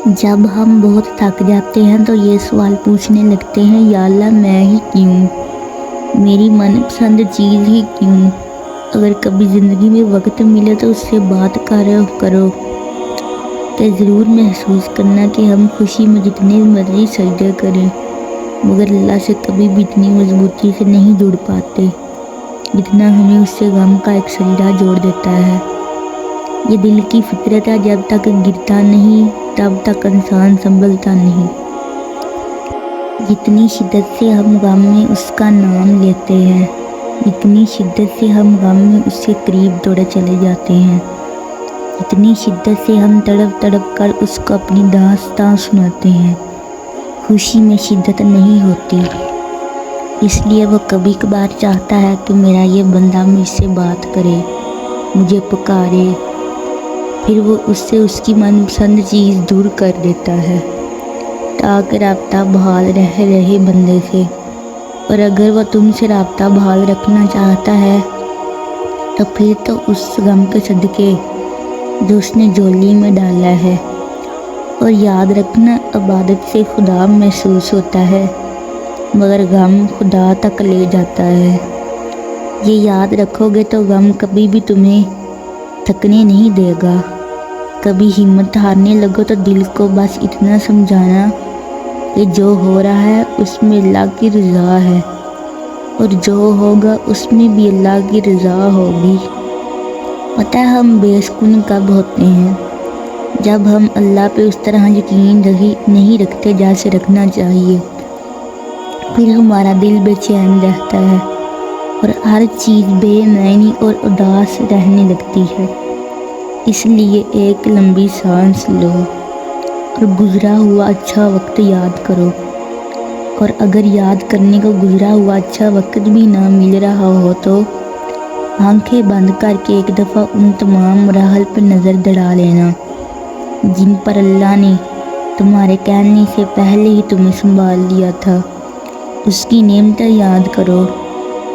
جب ہم بہت تھک جاتے ہیں تو یہ سوال پوچھنے لگتے ہیں، یا اللہ میں ہی کیوں؟ میری من پسند چیز ہی کیوں؟ اگر کبھی زندگی میں وقت ملے تو اس سے بات کرو کہ ضرور محسوس کرنا کہ ہم خوشی میں جتنے مرضی سجدے کریں مگر اللہ سے کبھی بھی اتنی مضبوطی سے نہیں جڑ پاتے جتنا ہمیں اس سے غم کا ایک سجدہ جوڑ دیتا ہے۔ یہ دل کی فطرت ہے، جب تک گرتا نہیں تب تک انسان سنبھلتا نہیں۔ جتنی شدت سے ہم غم میں اس کا نام لیتے ہیں اتنی شدت سے ہم غم میں اس کے قریب دوڑے چلے جاتے ہیں، اتنی شدت سے ہم تڑپ تڑپ کر اس کو اپنی داستان سناتے ہیں۔ خوشی میں شدت نہیں ہوتی، اس لیے وہ کبھی کبھار چاہتا ہے کہ میرا یہ بندہ مجھ سے بات کرے، مجھے پکارے، پھر وہ اس سے اس کی من پسند چیز دور کر دیتا ہے تاکہ رابطہ بحال رہے بندے سے۔ اور اگر وہ تم سے رابطہ بحال رکھنا چاہتا ہے تو پھر تو اس غم کے صدقے جو اس نے جھولی میں ڈالا ہے۔ اور یاد رکھنا، عبادت سے خدا محسوس ہوتا ہے مگر غم خدا تک لے جاتا ہے۔ یہ یاد رکھو گے تو غم کبھی بھی تمہیں تھکنے نہیں دے گا۔ کبھی ہمت ہارنے لگو تو دل کو بس اتنا سمجھانا کہ جو ہو رہا ہے اس میں اللہ کی رضا ہے، اور جو ہوگا اس میں بھی اللہ کی رضا ہوگی۔ پتہ ہے ہم بے سکون کب ہوتے ہیں؟ جب ہم اللہ پہ اس طرح یقین نہیں رکھتے جیسے رکھنا چاہیے، پھر ہمارا دل بے چین رہتا ہے اور ہر چیز بے معنی اور اداس رہنے لگتی ہے۔ اس لیے ایک لمبی سانس لو اور گزرا ہوا اچھا وقت یاد کرو، اور اگر یاد کرنے کو گزرا ہوا اچھا وقت بھی نہ مل رہا ہو تو آنکھیں بند کر کے ایک دفعہ ان تمام مراحل پر نظر دوڑا لینا جن پر اللہ نے تمہارے کہنے سے پہلے ہی تمہیں سنبھال لیا تھا۔ اس کی نعمتیں یاد کرو،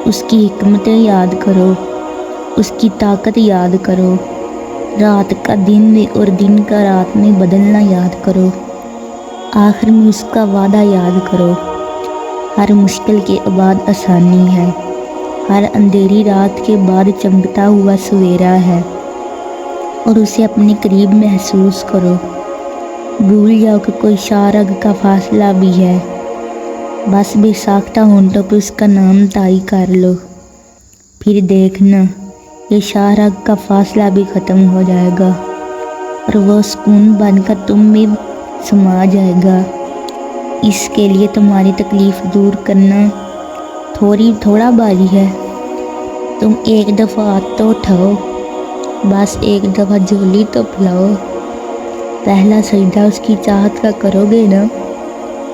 اس کی حکمتیں یاد کرو، اس کی طاقت یاد کرو، رات کا دن میں اور دن کا رات میں بدلنا یاد کرو، آخر میں اس کا وعدہ یاد کرو۔ ہر مشکل کے بعد آسانی ہے، ہر اندھیری رات کے بعد چمکتا ہوا سویرا ہے، اور اسے اپنے قریب محسوس کرو۔ بھول جاؤ کہ کوئی شارگ کا فاصلہ بھی ہے، بس بے ساختہ ہونٹوں پہ اس کا نام طائی کر لو، پھر دیکھنا یہ شاہراگ کا فاصلہ بھی ختم ہو جائے گا اور وہ سکون بن کر تم میں سما جائے گا۔ اس کے لیے تمہاری تکلیف دور کرنا تھوڑا بھاری ہے۔ تم ایک دفعہ ہاتھ تو اٹھاؤ، بس ایک دفعہ جھولی تو پھیلاؤ۔ پہلا سجدہ اس کی چاہت کا کرو گے نا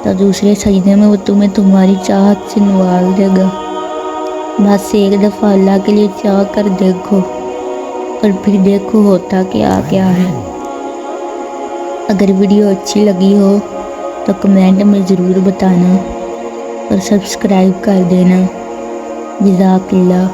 تو دوسرے سجدے میں وہ تمہیں تمہاری چاہت سے نواز دے گا۔ بس ایک دفعہ اللہ کے لیے چاہ کر دیکھو اور پھر دیکھو ہوتا کیا ہے۔ اگر ویڈیو اچھی لگی ہو تو کمنٹ میں ضرور بتانا اور سبسکرائب کر دینا۔ جزاک اللہ۔